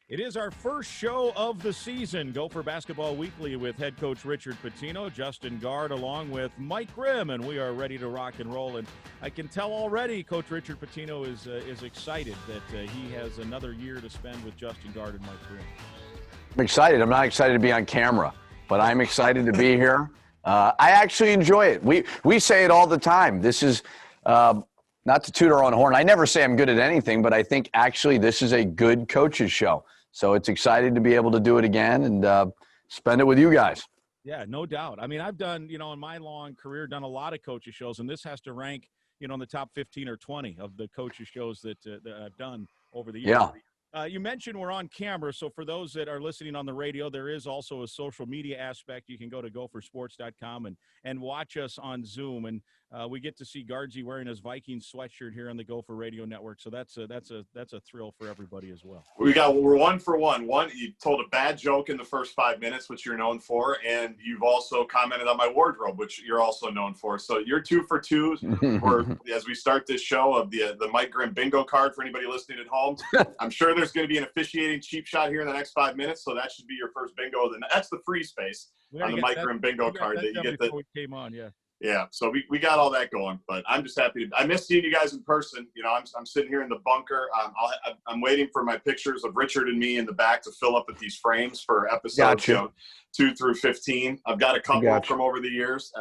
It is our first show of the season, Gopher Basketball Weekly, with head coach Richard Pitino, Justin Gaard, along with Mike Grimm, and we are ready to rock and roll. And I can tell already Coach Richard Pitino is excited that he has another year to spend with Justin Gaard and Mike Grimm. I'm excited. I'm not excited to be on camera, but I'm excited to be here. I actually enjoy it. We say it all the time. This is not to toot our own horn. I never say I'm good at anything, but I think actually this is a good coaches show. So it's exciting to be able to do it again and spend it with you guys. Yeah, no doubt. I mean, I've done, in my long career, done a lot of coaches shows, and this has to rank, in the top 15 or 20 of the coaches shows that I've done over the years. Yeah. You mentioned we're on camera, so for those that are listening on the radio, there is also a social media aspect. You can go to gophersports.com and watch us on Zoom, and we get to see Gaardsy wearing his Vikings sweatshirt here on the Gopher Radio Network, so that's a thrill for everybody as well. We're one for one. One, you told a bad joke in the first 5 minutes, which you're known for, and you've also commented on my wardrobe, which you're also known for. So you're 2 for 2 as we start this show of the Mike Grimm bingo card for anybody listening at home. I'm sure there's going to be an officiating cheap shot here in the next 5 minutes, so that should be your first bingo. That's the free space on the Mike Grimm bingo card that you get. Before we came on, yeah. Yeah, so we got all that going, but I'm just happy. I miss seeing you guys in person. I'm sitting here in the bunker. I'm waiting for my pictures of Richard and me in the back to fill up with these frames for episodes 2 through 15. I've got a couple from over the years.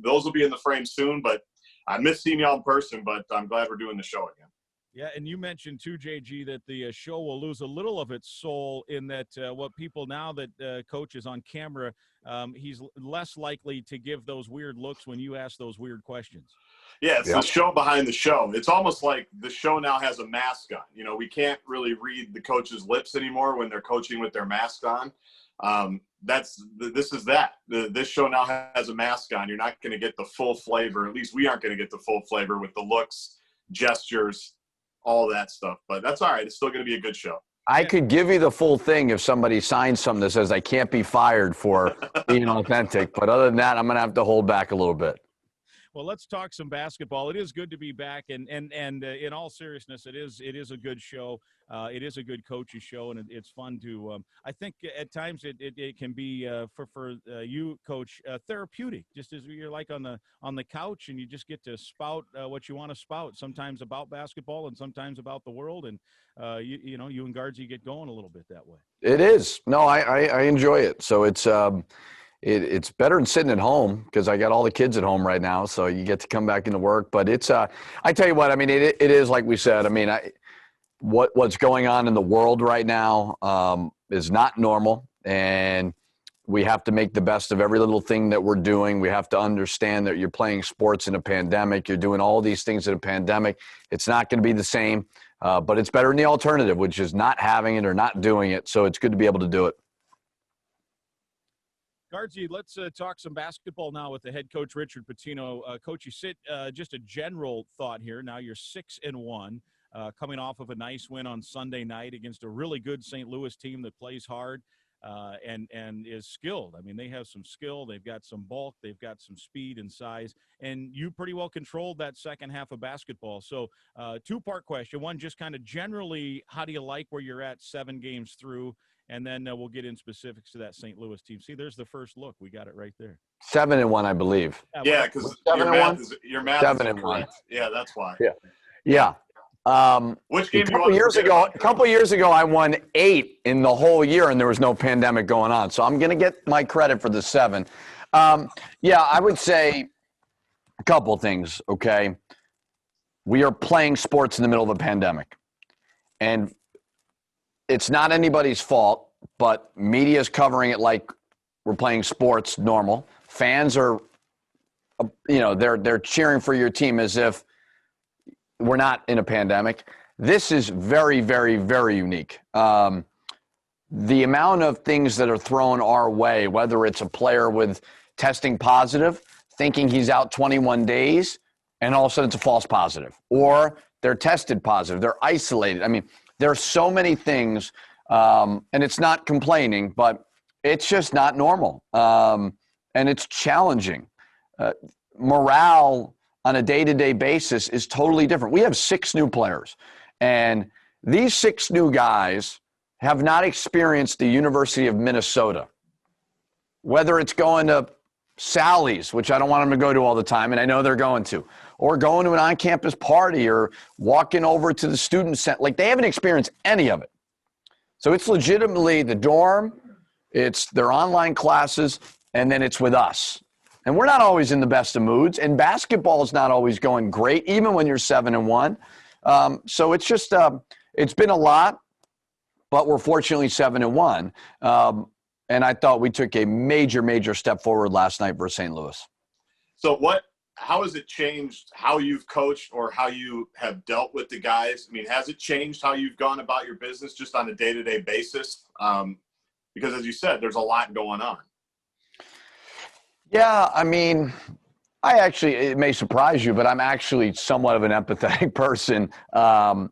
Those will be in the frame soon, but I miss seeing y'all in person, but I'm glad we're doing the show again. Yeah, and you mentioned too, JG, that the show will lose a little of its soul in that what people now that Coach is on camera, he's less likely to give those weird looks when you ask those weird questions. Yeah, it's the show behind the show. It's almost like the show now has a mask on. We can't really read the coach's lips anymore when they're coaching with their mask on. This show now has a mask on. You're not going to get the full flavor. At least we aren't going to get the full flavor with the looks, gestures, all that stuff, but that's all right. It's still going to be a good show. I could give you the full thing if somebody signs something that says I can't be fired for being authentic, but other than that, I'm going to have to hold back a little bit. Well, let's talk some basketball. It is good to be back, and in all seriousness, it is a good show. It is a good coach's show, and it's fun to. I think at times it can be for you, Coach, therapeutic. Just as you're like on the couch, and you just get to spout what you want to spout. Sometimes about basketball, and sometimes about the world, and you and Gaardsy get going a little bit that way. It is. No, I enjoy it. So it's. It's better than sitting at home because I got all the kids at home right now, so you get to come back into work. But it's I tell you what, I mean, it is like we said. I mean, what's going on in the world right now is not normal, and we have to make the best of every little thing that we're doing. We have to understand that you're playing sports in a pandemic. You're doing all these things in a pandemic. It's not going to be the same, but it's better than the alternative, which is not having it or not doing it. So it's good to be able to do it. Gaardsy, let's talk some basketball now with the head coach, Richard Pitino. Coach, you sit just a general thought here. Now you're 6-1, coming off of a nice win on Sunday night against a really good St. Louis team that plays hard and is skilled. I mean, they have some skill. They've got some bulk. They've got some speed and size. And you pretty well controlled that second half of basketball. So two-part question. One, just kind of generally, how do you like where you're at 7 games through? And then we'll get in specifics to that St. Louis team. See, there's the first look. We got it right there. 7-1, I believe. Yeah, because your math is correct. Yeah, that's why. Yeah. Which game? A couple years ago, I won 8 in the whole year, and there was no pandemic going on. So I'm going to get my credit for the 7. I would say a couple things. Okay, we are playing sports in the middle of a pandemic, and it's not anybody's fault, but media is covering it like we're playing sports normal. Fans are, they're cheering for your team as if we're not in a pandemic. This is very, very, very unique. The amount of things that are thrown our way, whether it's a player with testing positive, thinking he's out 21 days, and all of a sudden it's a false positive, or they're tested positive, they're isolated. I mean, there are so many things, and it's not complaining, but it's just not normal, and it's challenging. Morale on a day-to-day basis is totally different. We have 6 new players, and these 6 new guys have not experienced the University of Minnesota. Whether it's going to Sally's, which I don't want them to go to all the time, and I know they're going to, or going to an on-campus party or walking over to the student center. Like, they haven't experienced any of it. So it's legitimately the dorm, it's their online classes, and then it's with us. And we're not always in the best of moods, and basketball is not always going great, even when you're 7-1. So it's just, it's been a lot, but we're fortunately 7-1. And I thought we took a major, major step forward last night versus St. Louis. So how has it changed how you've coached or how you have dealt with the guys? I mean, has it changed how you've gone about your business just on a day-to-day basis? Because as you said, there's a lot going on. Yeah, I mean, it may surprise you, but I'm actually somewhat of an empathetic person. But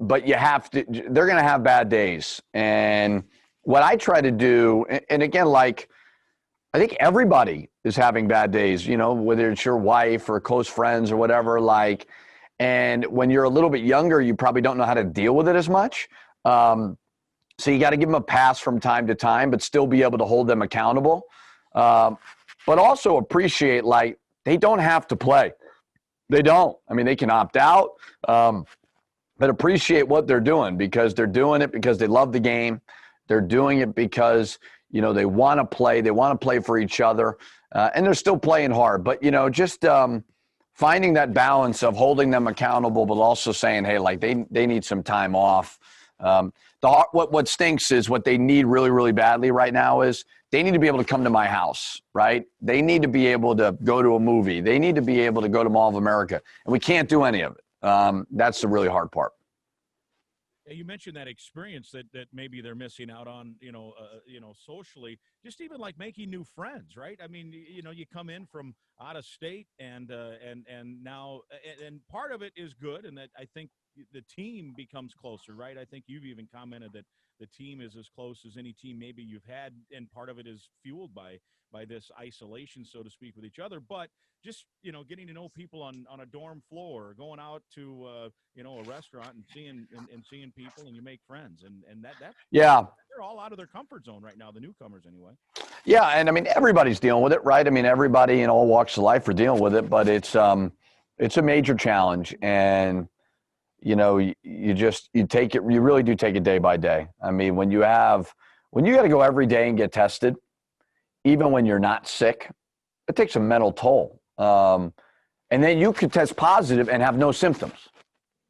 they're going to have bad days. And what I try to do, and again, like, I think everybody is having bad days, whether it's your wife or close friends or whatever, like, and when you're a little bit younger, you probably don't know how to deal with it as much. So you got to give them a pass from time to time, but still be able to hold them accountable. But also appreciate, like, they don't have to play. They don't. I mean, they can opt out, but appreciate what they're doing, because they're doing it because they love the game. They're doing it because, they want to play. They want to play for each other, and they're still playing hard. But, just finding that balance of holding them accountable, but also saying, hey, like, they need some time off. What stinks is what they need really, really badly right now is they need to be able to come to my house, right? They need to be able to go to a movie. They need to be able to go to Mall of America, and we can't do any of it. That's the really hard part. You mentioned that experience that maybe they're missing out on, socially, just even like making new friends, right? I mean, you come in from out of state and now, and part of it is good. And that, I think, the team becomes closer, right? I think you've even commented that the team is as close as any team maybe you've had. And part of it is fueled by this isolation, so to speak, with each other. But just, getting to know people on a dorm floor, or going out to, a restaurant and seeing people, and you make friends. And that yeah, they're all out of their comfort zone right now, the newcomers anyway. Yeah, and I mean, everybody's dealing with it, right? I mean, everybody in all walks of life are dealing with it, but it's a major challenge. And, you take it, you really do take it day by day. I mean, when you got to go every day and get tested, even when you're not sick, it takes a mental toll. And then you could test positive and have no symptoms.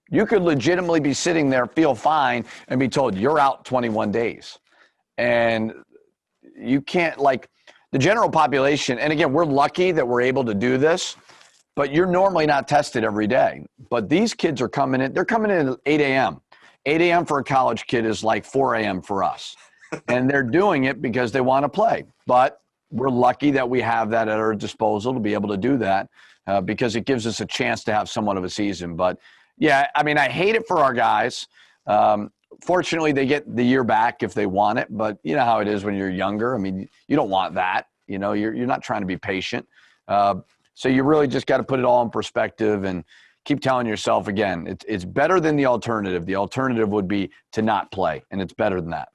You could legitimately be sitting there, feel fine, and be told you're out 21 days. And you can't, like, the general population, and again, we're lucky that we're able to do this, but you're normally not tested every day. But these kids are coming in, they're coming in at 8 a.m. 8 a.m. for a college kid is like 4 a.m. for us. And they're doing it because they want to play. But we're lucky that we have that at our disposal to be able to do that because it gives us a chance to have somewhat of a season. But, yeah, I mean, I hate it for our guys. Fortunately, they get the year back if they want it. But you know how it is when you're younger. I mean, you don't want that. You're not trying to be patient. So you really just got to put it all in perspective and keep telling yourself, again, it's better than the alternative. The alternative would be to not play, and it's better than that.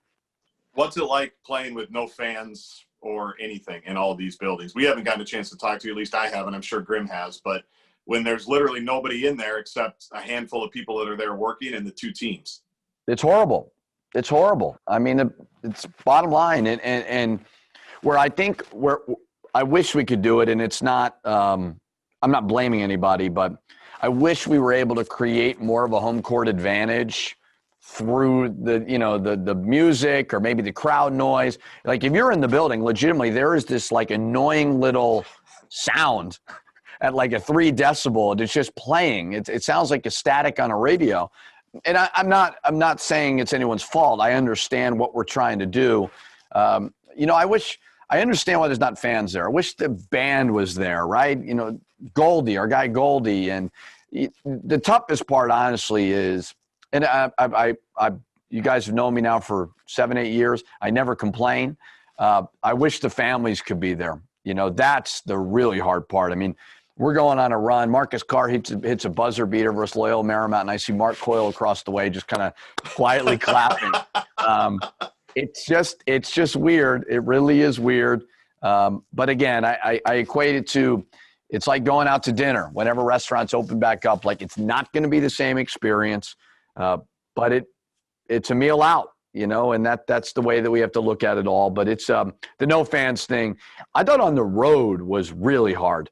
What's it like playing with no fans or anything in all these buildings? We haven't gotten a chance to talk to you, at least I haven't. I'm sure Grimm has. But when there's literally nobody in there except a handful of people that are there working and the two teams. It's horrible. It's horrible. I mean, it's bottom line. And where I wish we could do it, and it's not I'm not blaming anybody, but I wish we were able to create more of a home court advantage through the music or maybe the crowd noise. Like, if you're in the building, legitimately, there is this like annoying little sound at like a 3 decibel, and it's just playing. It sounds like a static on a radio. And I'm not saying it's anyone's fault. I understand what we're trying to do. I understand why there's not fans there. I wish the band was there, right? Goldie, our guy Goldie. And the toughest part, honestly, is, and you guys have known me now for 7-8 years. I never complain. I wish the families could be there. That's the really hard part. I mean, we're going on a run. Marcus Carr hits a buzzer beater versus Loyola Marymount, and I see Mark Coyle across the way just kind of quietly clapping. It's just weird. It really is weird. But again, I equate it to, it's like going out to dinner whenever restaurants open back up. Like, it's not going to be the same experience, but it's a meal out, and that's the way that we have to look at it all. But it's the no fans thing. I thought on the road was really hard.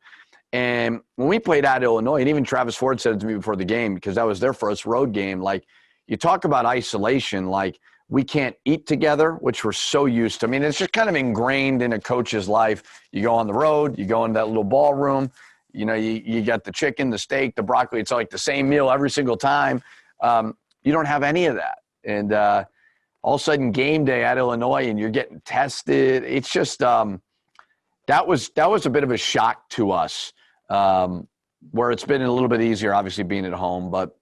And when we played at Illinois, and even Travis Ford said it to me before the game, because that was their first road game, like, you talk about isolation, like, we can't eat together, which we're so used to. I mean, it's just kind of ingrained in a coach's life. You go on the road, you go into that little ballroom, you got the chicken, the steak, the broccoli. It's like the same meal every single time. You don't have any of that. And all of a sudden, game day at Illinois, and you're getting tested. It's just that was a bit of a shock to us, where it's been a little bit easier, obviously, being at home. But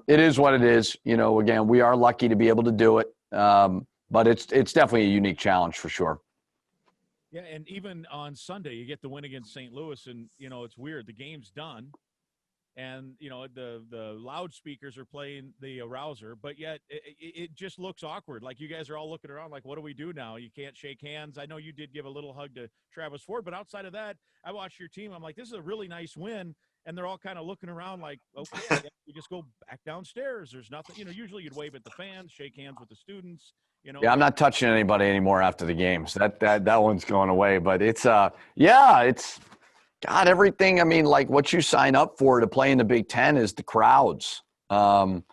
it is what it is. Again, we are lucky to be able to do it. But it's definitely a unique challenge for sure. Yeah, and even on Sunday, you get the win against St. Louis, and, it's weird. The game's done, and, the loudspeakers are playing the arouser, but yet it just looks awkward. Like, you guys are all looking around like, what do we do now? You can't shake hands. I know you did give a little hug to Travis Ford, but outside of that, I watched your team. I'm like, this is a really nice win. And they're all kind of looking around like, okay, we just go back downstairs. There's nothing, usually you'd wave at the fans, shake hands with the students, Yeah, I'm not touching anybody anymore after the games. That one's going away. But it's God, everything. I mean, like, what you sign up for to play in the Big Ten is the crowds, and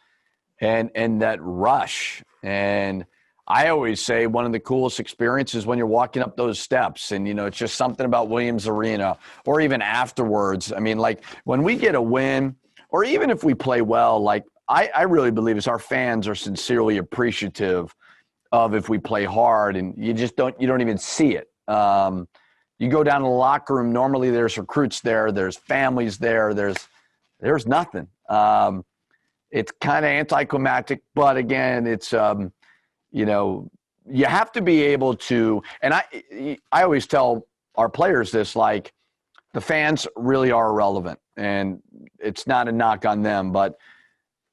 that rush. And I always say one of the coolest experiences when you're walking up those steps, and, it's just something about Williams Arena, or even afterwards. I mean, like, when we get a win, or even if we play well, like, I really believe is our fans are sincerely appreciative of if we play hard, and you don't even see it. You go down to the locker room, normally there's recruits there, there's families there, there's nothing. It's kind of anticlimactic, but again, it's, you have to be able to, and I always tell our players this, like, the fans really are irrelevant, and it's not a knock on them, but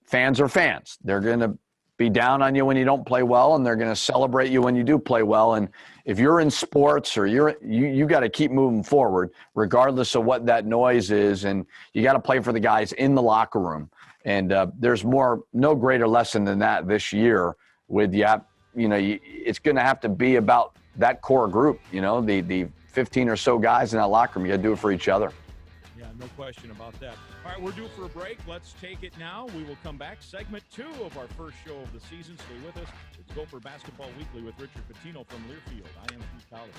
fans are fans. They're going to be down on you when you don't play well, and they're going to celebrate you when you do play well. And if you're in sports, or you got to keep moving forward regardless of what that noise is, and you got to play for the guys in the locker room. And there's no greater lesson than that this year with it's going to have to be about that core group, the 15 or so guys in that locker room. You got to do it for each other. Yeah, no question about that. All right, we're due for a break. Let's take it now. We will come back. Segment 2 of our first show of the season. Stay with us. It's Gopher Basketball Weekly with Richard Pitino from Learfield. I am Keith Collins.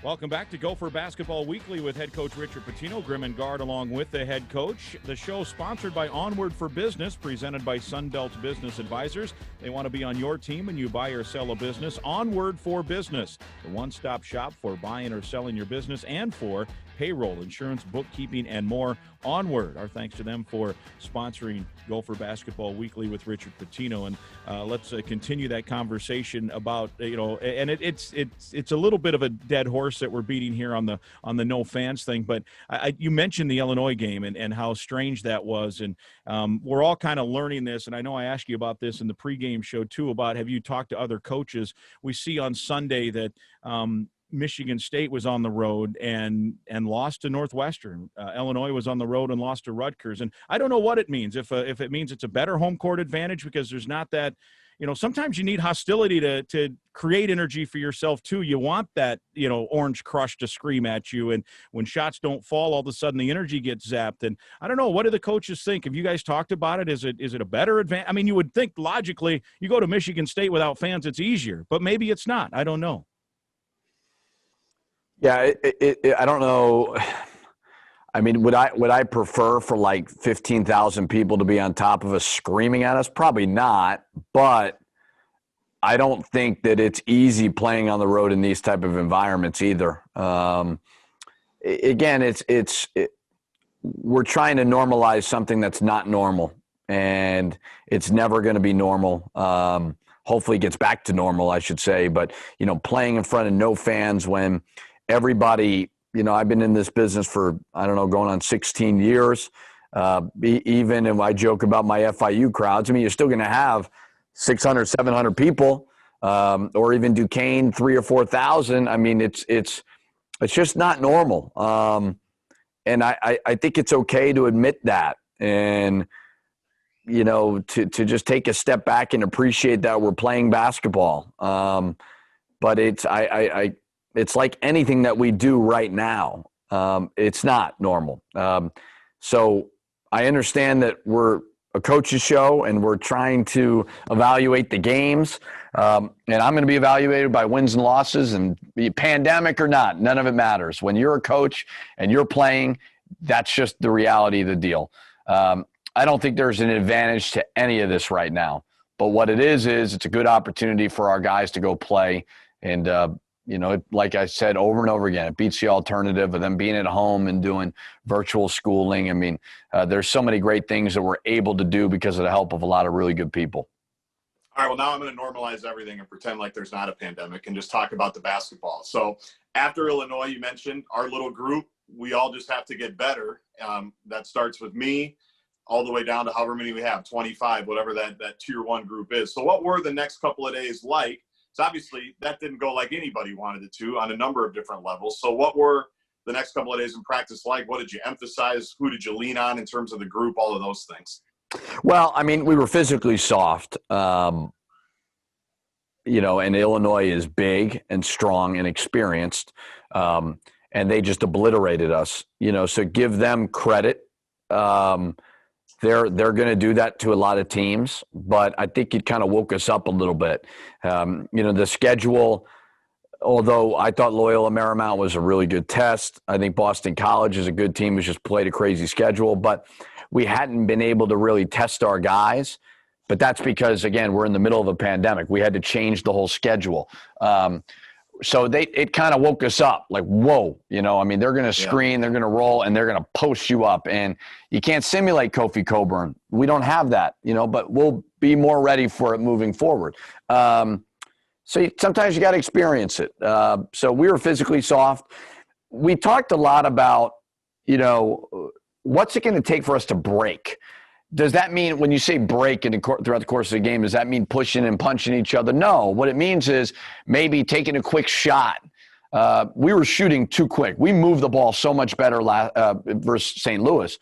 Welcome back to Gopher Basketball Weekly with head coach Richard Pitino, Grimm and Gaard along with the head coach. The show sponsored by Onward for Business, presented by Sunbelt Business Advisors. They want to be on your team when you buy or sell a business. Onward for Business, the one-stop shop for buying or selling your business and for payroll, insurance, bookkeeping, and more. Onward. Our thanks to them for sponsoring Gopher Basketball Weekly with Richard Pitino. And let's continue that conversation about, and it's a little bit of a dead horse that we're beating here on the no fans thing. But you mentioned the Illinois game and how strange that was. And we're all kind of learning this. And I know I asked you about this in the pregame show too, about have you talked to other coaches? We see on Sunday that Michigan State was on the road and lost to Northwestern. Illinois was on the road and lost to Rutgers. And I don't know what it means. If it means it's a better home court advantage because there's not that, sometimes you need hostility to create energy for yourself too. You want that, orange crush to scream at you. And when shots don't fall, all of a sudden the energy gets zapped. And I don't know, what do the coaches think? Have you guys talked about it? Is it a better advantage? I mean, you would think logically you go to Michigan State without fans, it's easier, but maybe it's not. I don't know. Yeah, I don't know. I mean, would I prefer for like 15,000 people to be on top of us screaming at us? Probably not, but I don't think that it's easy playing on the road in these type of environments either. Again, we're trying to normalize something that's not normal, and it's never going to be normal. Hopefully it gets back to normal, I should say. But, playing in front of no fans when everybody I've been in this business for, I don't know, going on 16 years. Even if I joke about my FIU crowds, I mean, you're still going to have 600, 700 people, or even Duquesne, 3,000 or 4,000. I mean, it's just not normal. And I think it's okay to admit that. And, to just take a step back and appreciate that we're playing basketball. But it's like anything that we do right now. It's not normal. So I understand that we're a coach's show and we're trying to evaluate the games. And I'm going to be evaluated by wins and losses, and be pandemic or not, none of it matters. When you're a coach and you're playing, that's just the reality of the deal. I don't think there's an advantage to any of this right now. But what it is it's a good opportunity for our guys to go play. And, like I said over and over again, it beats the alternative of them being at home and doing virtual schooling. I mean, there's so many great things that we're able to do because of the help of a lot of really good people. All right, well, now I'm going to normalize everything and pretend like there's not a pandemic and just talk about the basketball. So after Illinois, you mentioned our little group, we all just have to get better. That starts with me all the way down to however many we have, 25, whatever that tier one group is. So what were the next couple of days like? So obviously that didn't go like anybody wanted it to on a number of different levels. So what were the next couple of days in practice like? What did you emphasize? Who did you lean on in terms of the group? All of those things. Well, I mean, we were physically soft, and Illinois is big and strong and experienced, and they just obliterated us, so give them credit. They're going to do that to a lot of teams, but I think it kind of woke us up a little bit. The schedule, although I thought Loyola Marymount was a really good test, I think Boston College is a good team who's just played a crazy schedule, but we hadn't been able to really test our guys. But that's because, again, we're in the middle of a pandemic. We had to change the whole schedule. So it kind of woke us up, like, whoa, they're going to screen, they're going to roll, and they're going to post you up. And you can't simulate Kofi Coburn. We don't have that, but we'll be more ready for it moving forward. So sometimes you got to experience it. So we were physically soft. We talked a lot about, what's it going to take for us to break? Does that mean when you say break throughout the course of the game, does that mean pushing and punching each other? No. What it means is maybe taking a quick shot. We were shooting too quick. We moved the ball so much better versus St. Louis,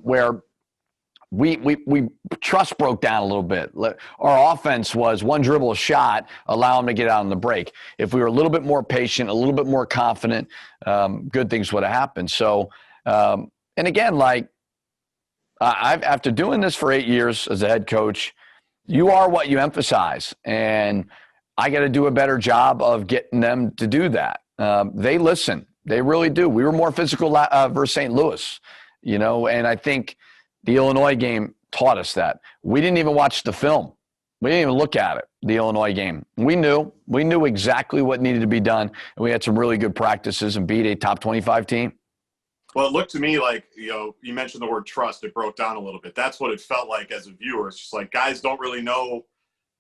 where we trust broke down a little bit. Our offense was one dribble a shot, allow them to get out on the break. If we were a little bit more patient, a little bit more confident, good things would have happened. So, and again, after doing this for 8 years as a head coach, you are what you emphasize. And I got to do a better job of getting them to do that. They listen. They really do. We were more physical versus St. Louis, and I think the Illinois game taught us that. We didn't even watch the film. We didn't even look at it, the Illinois game. We knew exactly what needed to be done, and we had some really good practices and beat a top 25 team. Well, it looked to me like, you mentioned the word trust. It broke down a little bit. That's what it felt like as a viewer. It's just like guys don't really know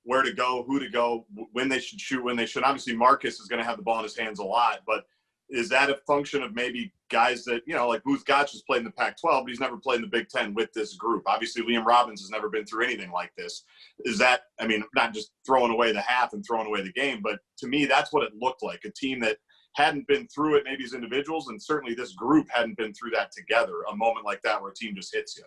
where to go, who to go, when they should shoot, when they should. Obviously, Marcus is going to have the ball in his hands a lot, but is that a function of maybe guys that, like Booth Gotch has played in the Pac-12, but he's never played in the Big Ten with this group? Obviously, Liam Robbins has never been through anything like this. Is that, not just throwing away the half and throwing away the game, but to me, that's what it looked like, a team that hadn't been through it maybe as individuals, and certainly this group hadn't been through that together, a moment like that where a team just hits you.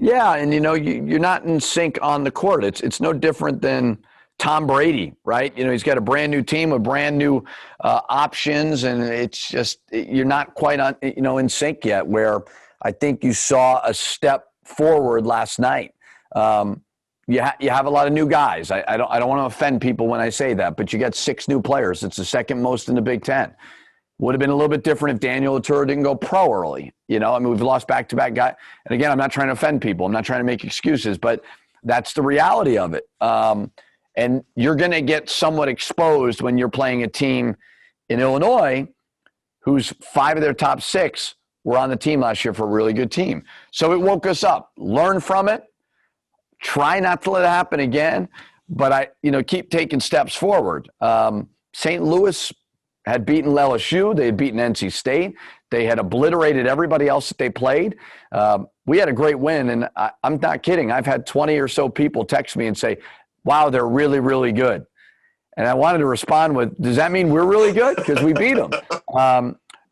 Yeah, and you're not in sync on the court. It's no different than Tom Brady, right? He's got a brand new team with brand new options, and it's just you're not quite on, in sync yet, where I think you saw a step forward last night. You have a lot of new guys. I don't want to offend people when I say that, but you got 6 new players. It's the second most in the Big Ten. Would have been a little bit different if Daniel Latour didn't go pro early. We've lost back-to-back guys. And again, I'm not trying to offend people. I'm not trying to make excuses, but that's the reality of it. And you're going to get somewhat exposed when you're playing a team in Illinois whose 5 of their top 6 were on the team last year for a really good team. So it woke us up. Learn from it. Try not to let it happen again, but keep taking steps forward. St. Louis had beaten LSU. They had beaten NC State. They had obliterated everybody else that they played. We had a great win, and I'm not kidding. I've had 20 or so people text me and say, wow, they're really, really good. And I wanted to respond with, does that mean we're really good? Because we beat them.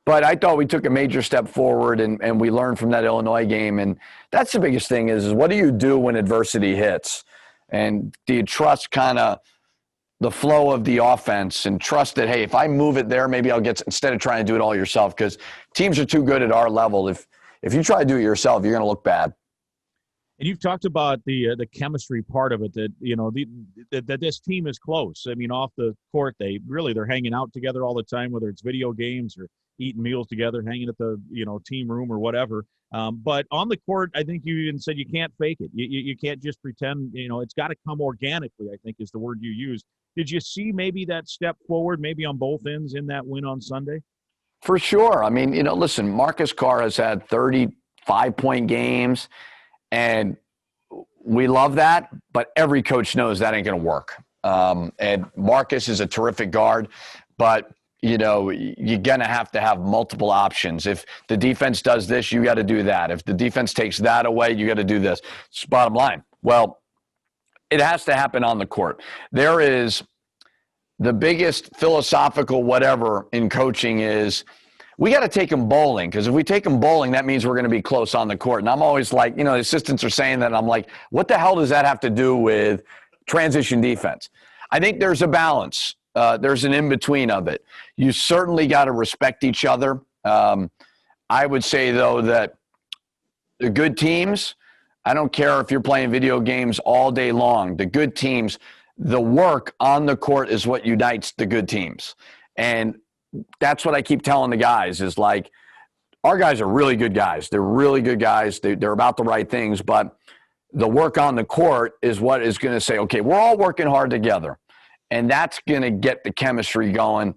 But I thought we took a major step forward, and we learned from that Illinois game. And that's the biggest thing is what do you do when adversity hits? And do you trust kind of the flow of the offense and trust that, hey, if I move it there, maybe I'll get – instead of trying to do it all yourself, because teams are too good at our level. If you try to do it yourself, you're going to look bad. And you've talked about the chemistry part of it, that, you know, that this team is close. I mean, off the court, they're hanging out together all the time, whether it's video games or eating meals together, hanging at the, you know, team room or whatever. But on the court, I think you even said you can't fake it. You can't just pretend, you know, it's got to come organically, I think is the word you used. Did you see maybe that step forward, maybe on both ends in that win on Sunday? For sure. I mean, you know, listen, Marcus Carr has had 35-point games, and we love that, but every coach knows that ain't going to work. And Marcus is a terrific guard, but, you know, you're going to have multiple options. If the defense does this, you got to do that. If the defense takes that away, you got to do this. It's bottom line. Well, it has to happen on the court. There is the biggest philosophical whatever in coaching is we got to take them bowling, because if we take them bowling, that means we're going to be close on the court. And I'm always like, you know, the assistants are saying that, and I'm like, what the hell does that have to do with transition defense? I think there's a balance. There's an in-between of it. You certainly got to respect each other. I would say, though, that the good teams, I don't care if you're playing video games all day long, the good teams, the work on the court is what unites the good teams. And that's what I keep telling the guys is like, our guys are really good guys. They're really good guys. They're about the right things, but the work on the court is what is going to say, okay, we're all working hard together. And that's going to get the chemistry going.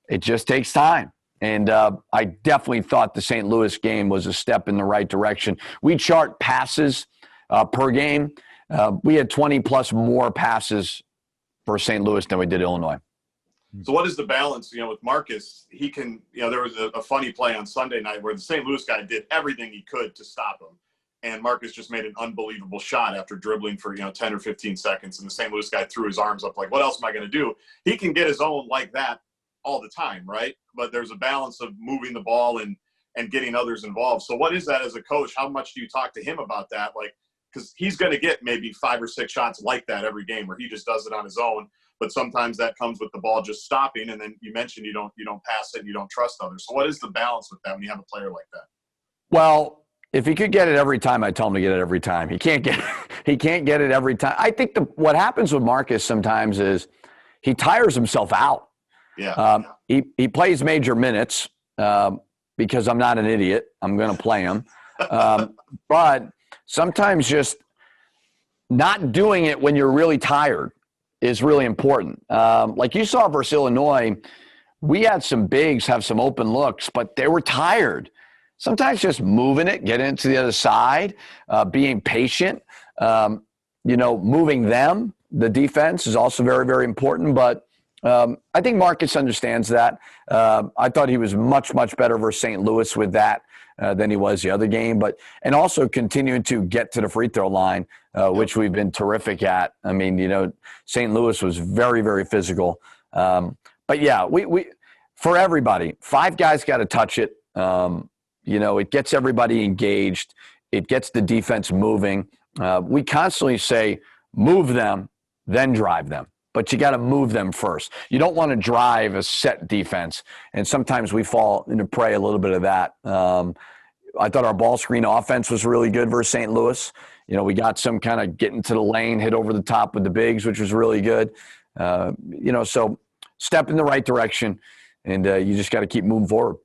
It just takes time. And I definitely thought the St. Louis game was a step in the right direction. We chart passes per game. We had 20-plus more passes for St. Louis than we did Illinois. So what is the balance, you know, with Marcus? He can, you know, there was a funny play on Sunday night where the St. Louis guy did everything he could to stop him. And Marcus just made an unbelievable shot after dribbling for, 10 or 15 seconds. And the St. Louis guy threw his arms up like, what else am I going to do? He can get his own like that all the time, right? But there's a balance of moving the ball and getting others involved. So what is that as a coach? How much do you talk to him about that? Like, because he's going to get maybe 5 or 6 shots like that every game where he just does it on his own. But sometimes that comes with the ball just stopping. And then you mentioned you don't pass it and you don't trust others. So what is the balance with that when you have a player like that? Well, if he could get it every time, I tell him to get it every time. He can't get it every time. I think what happens with Marcus sometimes is he tires himself out. Yeah. He plays major minutes because I'm not an idiot. I'm going to play him. But sometimes just not doing it when you're really tired is really important. Like you saw versus Illinois, we had some bigs have some open looks, but they were tired. Sometimes just moving it, getting it to the other side, being patient, moving them. The defense is also very, very important. But I think Marcus understands that. I thought he was much, much better versus St. Louis with that than he was the other game. And also continuing to get to the free throw line, which we've been terrific at. I mean, St. Louis was very, very physical. But, yeah, we for everybody, 5 guys got to touch it. It gets everybody engaged. It gets the defense moving. We constantly say, move them, then drive them. But you got to move them first. You don't want to drive a set defense. And sometimes we fall into prey a little bit of that. I thought our ball screen offense was really good versus St. Louis. We got some kind of getting to the lane, hit over the top with the bigs, which was really good. So step in the right direction, and you just got to keep moving forward.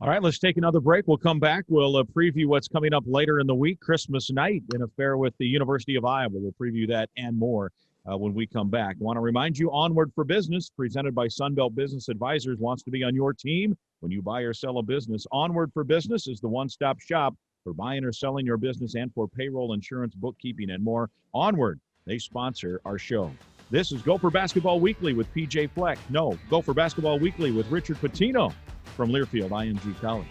All right, let's take another break. We'll come back. We'll preview what's coming up later in the week, Christmas night, in affair with the University of Iowa. We'll preview that and more when we come back. I want to remind you, Onward for Business, presented by Sunbelt Business Advisors, wants to be on your team when you buy or sell a business. Onward for Business is the one-stop shop for buying or selling your business and for payroll, insurance, bookkeeping, and more. Onward, they sponsor our show. This is Gopher Basketball Weekly with PJ Fleck. No, Gopher Basketball Weekly with Richard Pitino from Learfield IMG College.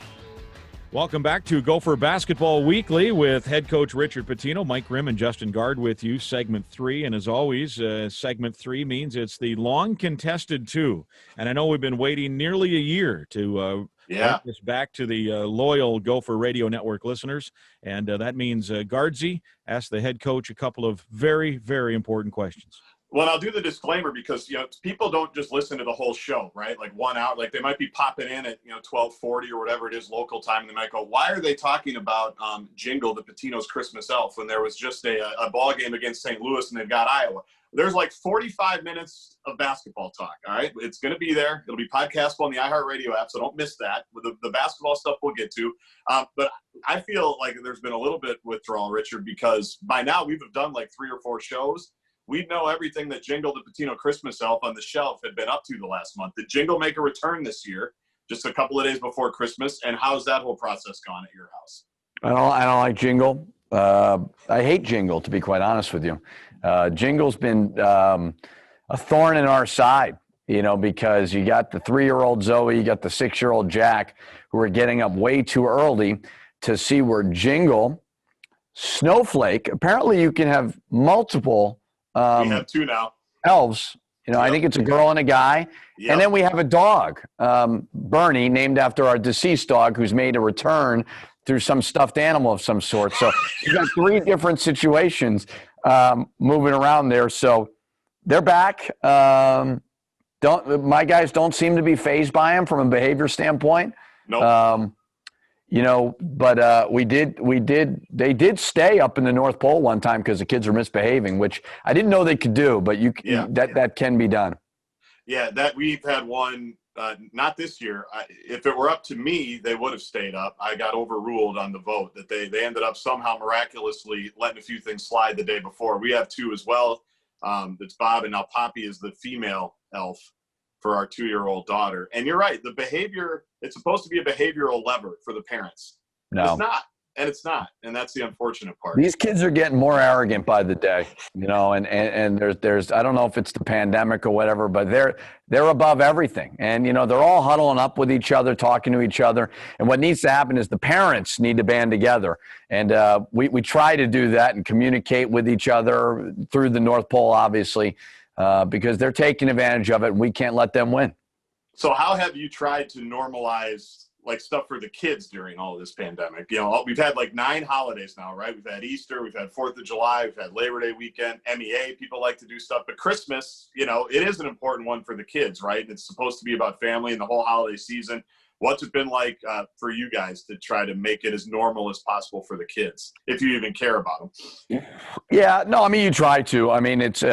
Welcome back to Gopher Basketball Weekly with head coach Richard Pitino, Mike Grimm, and Justin Gaard with you, segment 3. And as always, segment 3 means it's the long contested 2. And I know we've been waiting nearly a year to bring this back to the loyal Gopher Radio Network listeners. And that means Gaardsy asked the head coach a couple of very, very important questions. Well, I'll do the disclaimer because, people don't just listen to the whole show, right? Like 1 hour, like they might be popping in at, 12:40 or whatever it is local time. And they might go, why are they talking about Jingle, the Pitino's Christmas elf, when there was just a ball game against St. Louis and they've got Iowa? There's like 45 minutes of basketball talk. All right. It's going to be there. It'll be podcastable on the iHeartRadio app. So don't miss that. With the basketball stuff we'll get to. But I feel like there's been a little bit withdrawal, Richard, because by now we've done like 3 or 4 shows. We know everything that Jingle the Pitino Christmas elf on the shelf had been up to the last month. Did Jingle make a return this year, just a couple of days before Christmas? And how's that whole process gone at your house? I don't like Jingle. I hate Jingle, to be quite honest with you. Jingle's been a thorn in our side, because you got the 3-year-old Zoe, you got the 6-year-old Jack, who are getting up way too early to see where Jingle, Snowflake, apparently you can have multiple we have 2 now. Elves. I think it's a girl and a guy. Yep. And then we have a dog, Bernie, named after our deceased dog, who's made a return through some stuffed animal of some sort. So you've got 3 different situations moving around there. So they're back. My guys don't seem to be fazed by him from a behavior standpoint. Nope. But they did stay up in the North Pole one time because the kids were misbehaving, which I didn't know they could do, but that can be done. Yeah, that we've had one, not this year. If it were up to me, they would have stayed up. I got overruled on the vote that they ended up somehow miraculously letting a few things slide the day before. We have 2 as well. It's Bob, and now Poppy is the female elf for our 2-year-old daughter. And you're right, the behavior, it's supposed to be a behavioral lever for the parents. No. It's not. And it's not. And that's the unfortunate part. These kids are getting more arrogant by the day, and there's I don't know if it's the pandemic or whatever, but they're above everything. And, they're all huddling up with each other, talking to each other. And what needs to happen is the parents need to band together. And we try to do that and communicate with each other through the North Pole, obviously, because they're taking advantage of it, and we can't let them win. So how have you tried to normalize like stuff for the kids during all of this pandemic? We've had like 9 holidays now, right? We've had Easter, we've had 4th of July, we've had Labor Day weekend, MEA, people like to do stuff, but Christmas, it is an important one for the kids, right? It's supposed to be about family and the whole holiday season. What's it been like for you guys to try to make it as normal as possible for the kids, if you even care about them? Yeah, no, you try to. It's,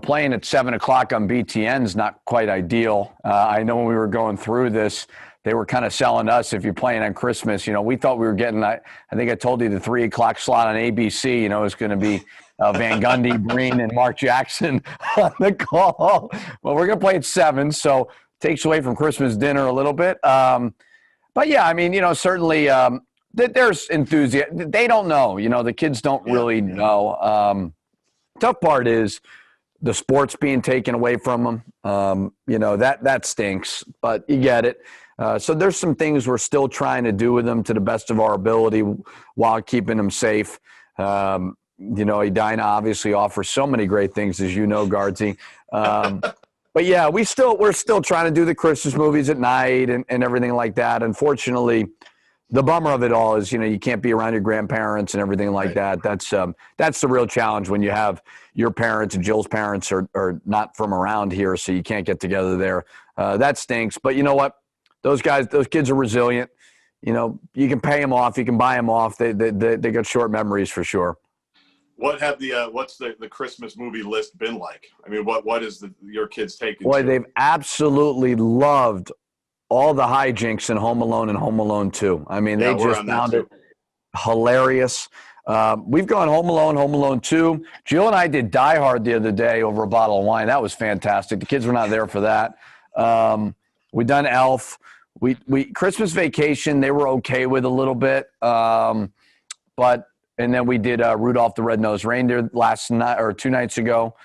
playing at 7 o'clock on BTN is not quite ideal. I know when we were going through this, they were kind of selling us, if you're playing on Christmas, we thought we were getting, I think I told you the 3 o'clock slot on ABC, is going to be Van Gundy, Breen, and Mark Jackson on the call. Well, we're going to play at 7, so it takes away from Christmas dinner a little bit. But yeah, certainly there's enthusiasm. They don't know, the kids don't really know. Tough part is the sports being taken away from them. That stinks, but you get it. So there's some things we're still trying to do with them to the best of our ability while keeping them safe. Edina obviously offers so many great things, as you know, Gaardsy. But yeah, we're still trying to do the Christmas movies at night and everything like that. Unfortunately, the bummer of it all is, you can't be around your grandparents and everything like that. That's the real challenge when you have your parents and Jill's parents are not from around here, so you can't get together there. That stinks. But you know what? Those kids are resilient. You can pay them off. You can buy them off. They got short memories for sure. What have what's the Christmas movie list been like? What is your kids taking? Boy, they've absolutely loved all the hijinks in Home Alone and Home Alone 2. They just found it hilarious. We've gone Home Alone 2. Jill and I did Die Hard the other day over a bottle of wine. That was fantastic. The kids were not there for that. We done Elf. We Christmas Vacation, they were okay with a little bit. And then we did Rudolph the Red-Nosed Reindeer last night or 2 nights ago.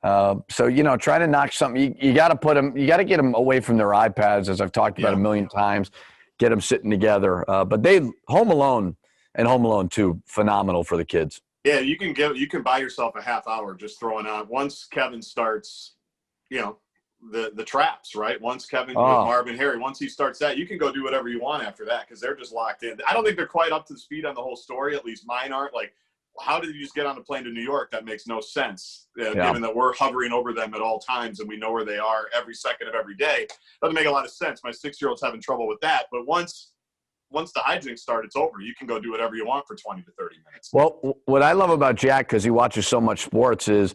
So, try to knock something. You got to get them away from their iPads, as I've talked about a million times, get them sitting together. But Home Alone and Home Alone 2, phenomenal for the kids. Yeah, you can buy yourself a half hour just throwing on. Once Kevin starts, the traps, right? Once Kevin with Marvin, Harry, once he starts that, you can go do whatever you want after that because they're just locked in. I don't think they're quite up to speed on the whole story. At least mine aren't. Like, how did you just get on a plane to New York? That makes no sense, given that we're hovering over them at all times and we know where they are every second of every day. Doesn't make a lot of sense. My 6-year-old's having trouble with that. But once the hijinks start, it's over. You can go do whatever you want for 20 to 30 minutes. Well, what I love about Jack, because he watches so much sports, is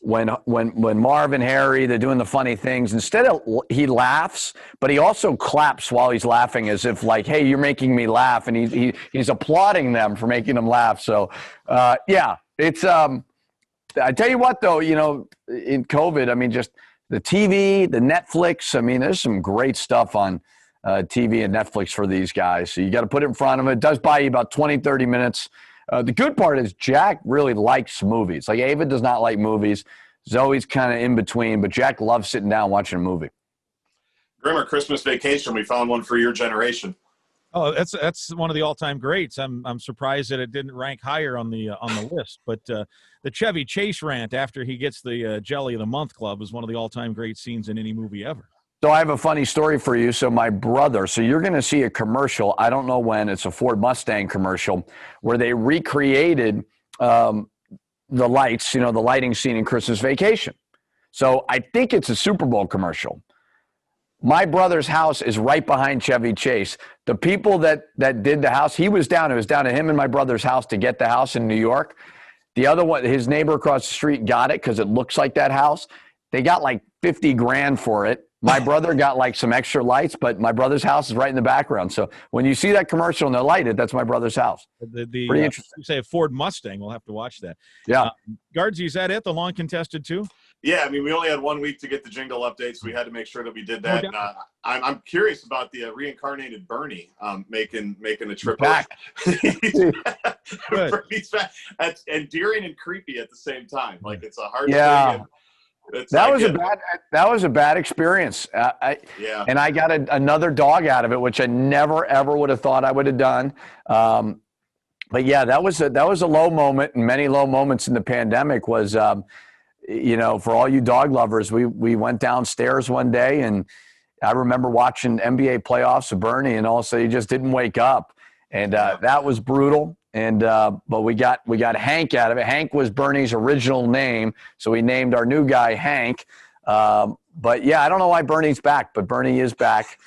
when Marv and Harry, they're doing the funny things, instead of he laughs, but he also claps while he's laughing as if like, hey, you're making me laugh. And he's applauding them for making them laugh. So, it's I tell you what, though, in COVID, just the TV, the Netflix, there's some great stuff on TV and Netflix for these guys. So you got to put it in front of them. It does buy you about 20, 30 minutes. The good part is Jack really likes movies. Like Ava does not like movies. Zoe's kind of in between, but Jack loves sitting down watching a movie. Grimmer, Christmas Vacation, we found one for your generation. Oh, that's one of the all-time greats. I'm surprised that it didn't rank higher on the list. But the Chevy Chase rant after he gets the Jelly of the Month Club is one of the all-time great scenes in any movie ever. So I have a funny story for you. So my brother, you're going to see a commercial. I don't know when. It's a Ford Mustang commercial where they recreated the lights, the lighting scene in Christmas Vacation. So I think it's a Super Bowl commercial. My brother's house is right behind Chevy Chase. The people that did the house, it was down to him and my brother's house to get the house in New York. The other one, his neighbor across the street got it because it looks like that house. They got like $50,000 for it. My brother got like some extra lights, but my brother's house is right in the background. So when you see that commercial and they're lighted, that's my brother's house. Pretty interesting. You say a Ford Mustang. We'll have to watch that. Yeah. Guardsy, is that it? The long contested too? Yeah, we only had 1 week to get the jingle updates. So we had to make sure that we did that. And, I'm curious about the reincarnated Bernie making a trip back. Bernie's back. That's endearing and creepy at the same time. Like it's a hard thing. That like was a bad experience. And I got another dog out of it, which I never ever would have thought I would have done. But yeah, that was a low moment, and many low moments in the pandemic was, for all you dog lovers, we went downstairs one day, and I remember watching NBA playoffs with Bernie, and also he just didn't wake up, and that was brutal. And but we got Hank out of it. Hank was Bernie's original name, so we named our new guy Hank. But yeah, I don't know why Bernie's back, but Bernie is back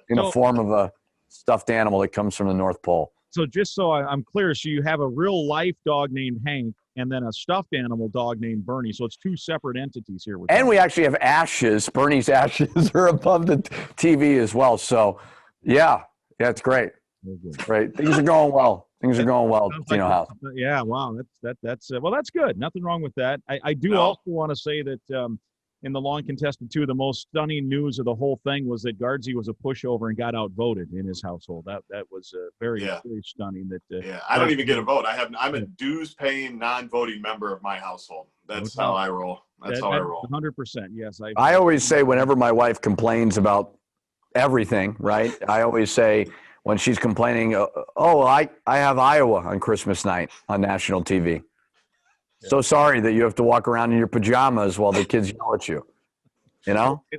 in the form of a stuffed animal that comes from the North Pole. So just so I'm clear, so you have a real life dog named Hank and then a stuffed animal dog named Bernie. So it's two separate entities here. And we actually have ashes. Bernie's ashes are above the TV as well. So yeah, it's great. Right. Things are going well. Pitino house. Yeah. Wow. That's good. Nothing wrong with that. I do also want to say that in the long contested two, the most stunning news of the whole thing was that Guardsy was a pushover and got outvoted in his household. That was very stunning. I don't even get a vote. I'm a dues paying non-voting member of my household. That's how I roll. That's how I roll. 100%. Yes. I always say whenever my wife complains about everything, right? I always say, when she's complaining, I have Iowa on Christmas night on national TV. Yeah. So sorry that you have to walk around in your pajamas while the kids yell at you.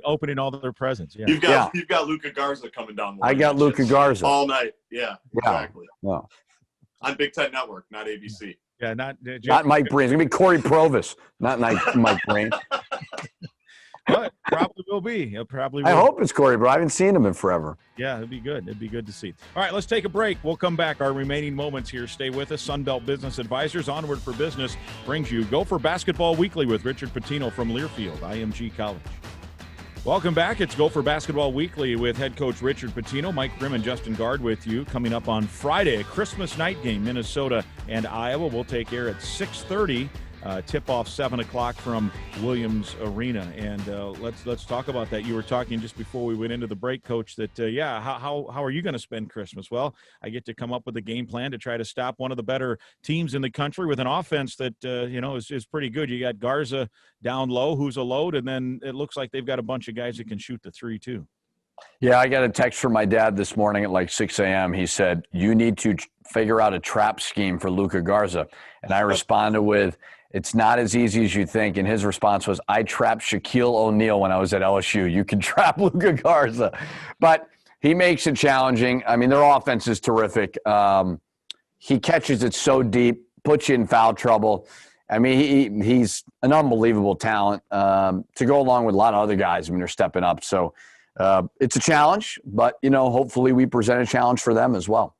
Opening all their presents. Yeah. You've got Luka Garza coming down. I got Luka Garza all night. Yeah, exactly. Yeah. On Big Ten Network, not ABC. Yeah, not Mike Breen. It's gonna be Corey Provis, not Mike Breen. But probably will be. I hope it's Corey, but I haven't seen him in forever. Yeah, it'd be good. It'd be good to see. All right, let's take a break. We'll come back. Our remaining moments here. Stay with us. Sunbelt Business Advisors, Onward for Business, brings you Gopher Basketball Weekly with Richard Pitino from Learfield, IMG College. Welcome back. It's Gopher Basketball Weekly with head coach Richard Pitino, Mike Grimm, and Justin Gaard with you. Coming up on Friday, a Christmas night game, Minnesota and Iowa. We'll take air at 6:30. Tip-off 7 o'clock from Williams Arena. And let's talk about that. You were talking just before we went into the break, Coach, that, how are you going to spend Christmas? Well, I get to come up with a game plan to try to stop one of the better teams in the country with an offense that, is pretty good. You got Garza down low, who's a load, and then it looks like they've got a bunch of guys that can shoot the three, too. Yeah, I got a text from my dad this morning at like 6 a.m. He said, you need to figure out a trap scheme for Luka Garza. And I responded with, it's not as easy as you think. And his response was, I trapped Shaquille O'Neal when I was at LSU. You can trap Luka Garza. But he makes it challenging. I mean, their offense is terrific. He catches it so deep, puts you in foul trouble. I mean, he's an unbelievable talent to go along with a lot of other guys. I mean, they're stepping up. So it's a challenge, but, hopefully we present a challenge for them as well.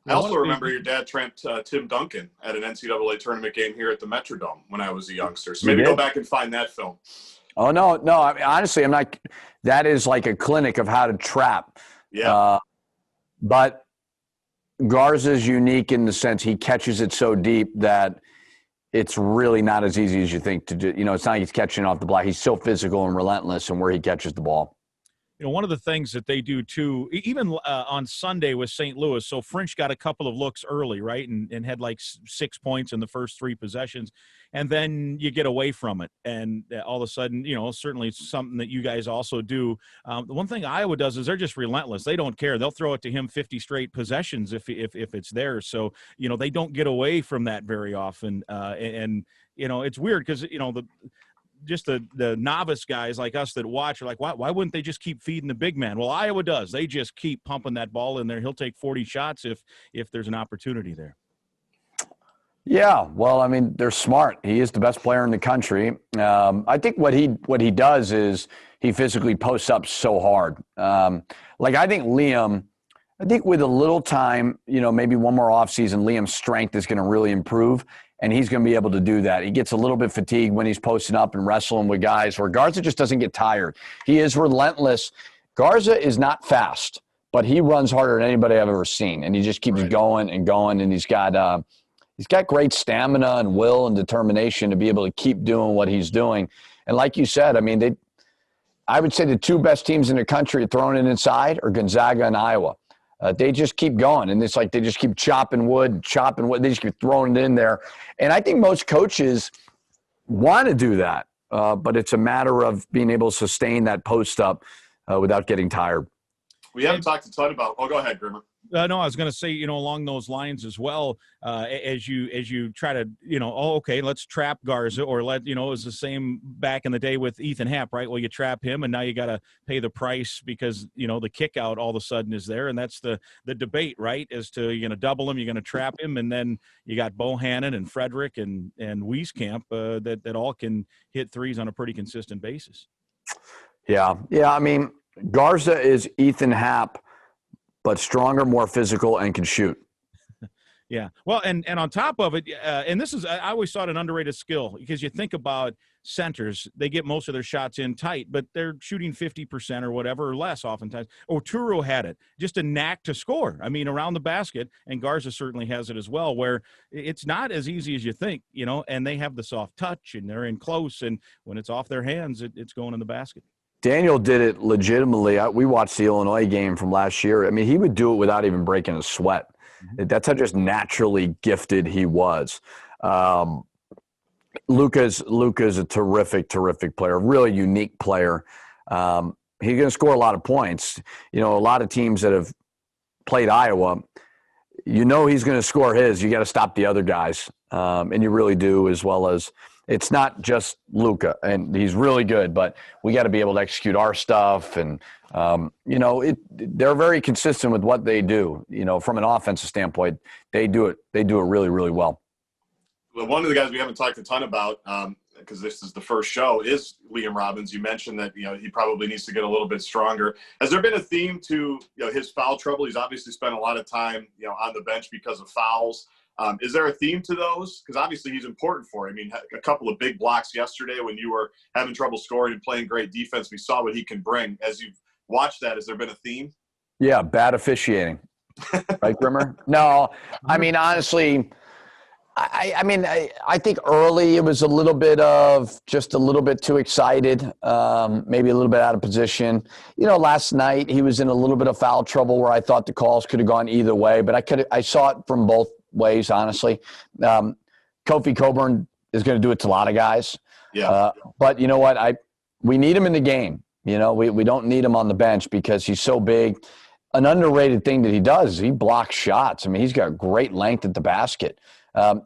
I also remember your dad tramped Tim Duncan at an NCAA tournament game here at the Metrodome when I was a youngster. So maybe go back and find that film. Oh, no. I mean, honestly, I'm not – that is like a clinic of how to trap. Yeah. But Garza's unique in the sense he catches it so deep that it's really not as easy as you think to do. It's not like he's catching off the block. He's so physical and relentless in where he catches the ball. One of the things that they do, too, even on Sunday with St. Louis, so French got a couple of looks early, right, and had like 6 points in the first 3 possessions, and then you get away from it, and all of a sudden, certainly it's something that you guys also do. The one thing Iowa does is they're just relentless. They don't care. They'll throw it to him 50 straight possessions if it's there. So, they don't get away from that very often, and it's weird because, the novice guys like us that watch are like, why wouldn't they just keep feeding the big man? Well, Iowa does. They just keep pumping that ball in there. He'll take 40 shots if there's an opportunity there. Yeah, well, I mean, they're smart. He is the best player in the country. I think what he does is he physically posts up so hard. I think Liam, with a little time, maybe one more offseason, Liam's strength is going to really improve. And he's going to be able to do that. He gets a little bit fatigued when he's posting up and wrestling with guys where Garza just doesn't get tired. He is relentless. Garza is not fast, but he runs harder than anybody I've ever seen. And he just keeps going and going. And he's got great stamina and will and determination to be able to keep doing what he's doing. And like you said, I mean, I would say the 2 best teams in the country throwing it inside are Gonzaga and Iowa. They just keep going, and it's like they just keep chopping wood. They just keep throwing it in there. And I think most coaches want to do that, but it's a matter of being able to sustain that post up without getting tired. We haven't talked a ton about – go ahead, Grimmer. No, I was going to say, along those lines as well, as you try to, okay, let's trap Garza, or it was the same back in the day with Ethan Happ, right? Well, you trap him, and now you got to pay the price because, the kick out all of a sudden is there, and that's the debate, right, as to you're going to double him, you're going to trap him, and then you got Bohannon and Frederick and Wieskamp that all can hit threes on a pretty consistent basis. Yeah, I mean, Garza is Ethan Happ, but stronger, more physical, and can shoot. Yeah. Well, and on top of it, and this is, I always thought, an underrated skill, because you think about centers, they get most of their shots in tight, but they're shooting 50% or whatever, or less oftentimes. Oturu had it, just a knack to score. I mean, around the basket, and Garza certainly has it as well, where it's not as easy as you think, and they have the soft touch, and they're in close, and when it's off their hands, it's going in the basket. Daniel did it legitimately. We watched the Illinois game from last year. I mean, he would do it without even breaking a sweat. Mm-hmm. That's how just naturally gifted he was. Luka's a terrific player, a really unique player. He's going to score a lot of points. A lot of teams that have played Iowa, he's going to score his. You got to stop the other guys, and you really do, as well as – it's not just Luka, and he's really good, but we got to be able to execute our stuff. And, they're very consistent with what they do. From an offensive standpoint, they do it really, really well. Well, one of the guys we haven't talked a ton about, because this is the first show, is Liam Robbins. You mentioned that, he probably needs to get a little bit stronger. Has there been a theme to, his foul trouble? He's obviously spent a lot of time, on the bench because of fouls. Is there a theme to those? Because obviously he's important for you. I mean, a couple of big blocks yesterday when you were having trouble scoring and playing great defense. We saw what he can bring. As you've watched that, has there been a theme? Yeah, bad officiating. Right, Grimmer? No, I mean, honestly, I mean, I think early it was a little bit too excited, maybe a little bit out of position. You know, last night he was in a little bit of foul trouble where I thought the calls could have gone either way, but I saw it from both ways, honestly. Kofi Coburn is going to do it to a lot of guys. Yeah. But you know what? We need him in the game. You know, we don't need him on the bench because he's so big. An underrated thing that he does is he blocks shots. I mean, he's got great length at the basket.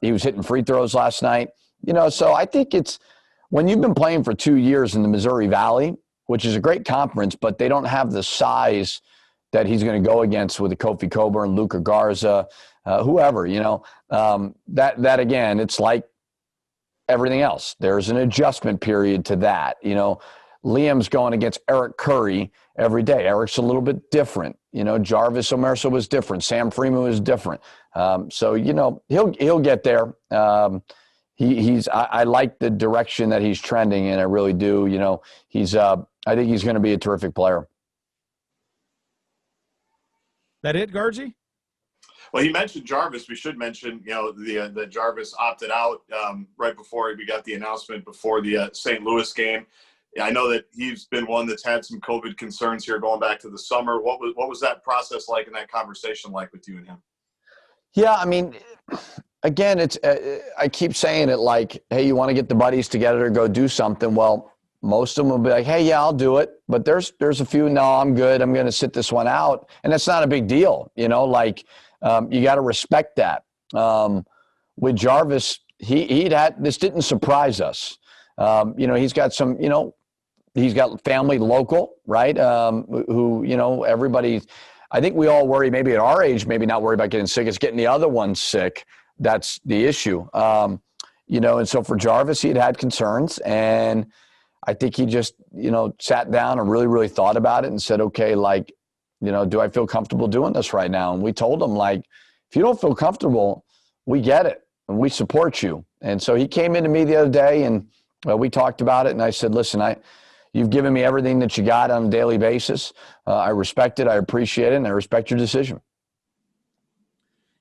He was hitting free throws last night. You know, so I think it's when you've been playing for 2 years in the Missouri Valley, which is a great conference, but they don't have the size that he's going to go against with the Kofi Coburn, Luka Garza, whoever, you know. That again, it's like everything else. There's an adjustment period to that. You know, Liam's going against Eric Curry every day. Eric's a little bit different. You know, Jarvis Omerso was different. Sam Freeman was different. So, you know, he'll get there. I like the direction that he's trending, and I really do. You know, I think he's going to be a terrific player. That it, Guardsy? Well, he mentioned Jarvis. We should mention, you know, the Jarvis opted out right before we got the announcement before the St. Louis game. I know that he's been one that's had some COVID concerns here going back to the summer. What was that process like and that conversation like with you and him? Yeah, I mean, again, it's I keep saying it like, hey, you want to get the buddies together to go do something. Well, most of them will be like, hey, yeah, I'll do it. But there's a few, no, I'm good. I'm going to sit this one out. And that's not a big deal. You know, like you got to respect that. With Jarvis, this didn't surprise us. You know, he's got some, you know, he's got family local, right? Who, you know, everybody, I think we all worry, maybe at our age, maybe not worry about getting sick. It's getting the other one sick. That's the issue. You know, and so for Jarvis, he had concerns. And I think he just, you know, sat down and really, really thought about it and said, okay, like, you know, do I feel comfortable doing this right now? And we told him, like, if you don't feel comfortable, we get it and we support you. And so he came into me the other day and we talked about it. And I said, listen, you've given me everything that you got on a daily basis. I respect it. I appreciate it. And I respect your decision.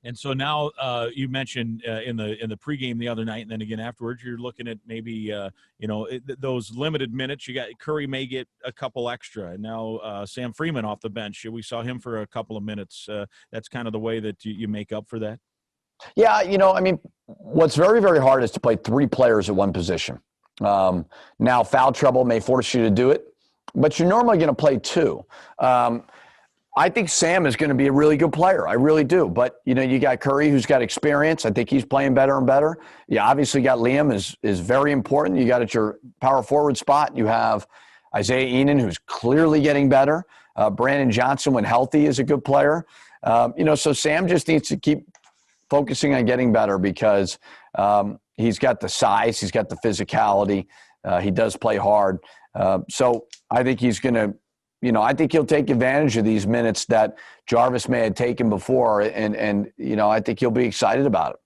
And so now you mentioned in the pregame the other night, and then again afterwards, you're looking at maybe you know, those limited minutes. You got Curry may get a couple extra, and now Sam Freeman off the bench. We saw him for a couple of minutes. That's kind of the way that you make up for that. Yeah, you know, I mean, what's very, very hard is to play 3 players at one position. Now, foul trouble may force you to do it, but you're normally going to play 2. I think Sam is going to be a really good player. I really do. But, you know, you got Curry, who's got experience. I think he's playing better and better. You obviously got Liam is very important. You got at your power forward spot. You have Isaiah Enan, who's clearly getting better. Brandon Johnson, when healthy, is a good player. You know, so Sam just needs to keep focusing on getting better because he's got the size. He's got the physicality. He does play hard. So I think he's going to, you know, I think he'll take advantage of these minutes that Jarvis may have taken before, and you know, I think he'll be excited about it.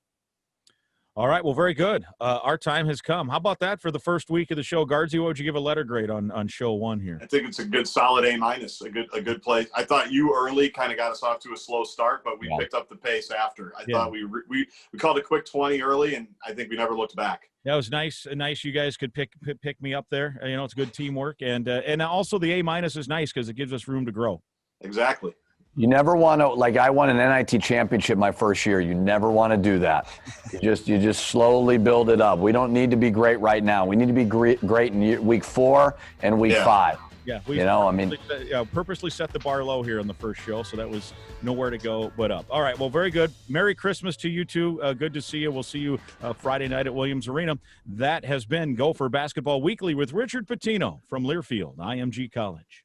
All right, well, very good. Our time has come. How about that for the first week of the show? Guardsy, what would you give a letter grade on show 1 here? I think it's a good solid A-, a good play. I thought you early kind of got us off to a slow start, but we picked up the pace after. I thought we called a quick 20 early, and I think we never looked back. That was nice. Nice you guys could pick me up there. You know, it's good teamwork. And also the A- is nice because it gives us room to grow. Exactly. You never want to, like I won an NIT championship my first year. You never want to do that. You just slowly build it up. We don't need to be great right now. We need to be great in week 4 and week 5. Yeah, we purposely set the bar low here on the first show, so that was nowhere to go but up. All right, well, very good. Merry Christmas to you two. Good to see you. We'll see you Friday night at Williams Arena. That has been Gopher Basketball Weekly with Richard Pitino from Learfield, IMG College.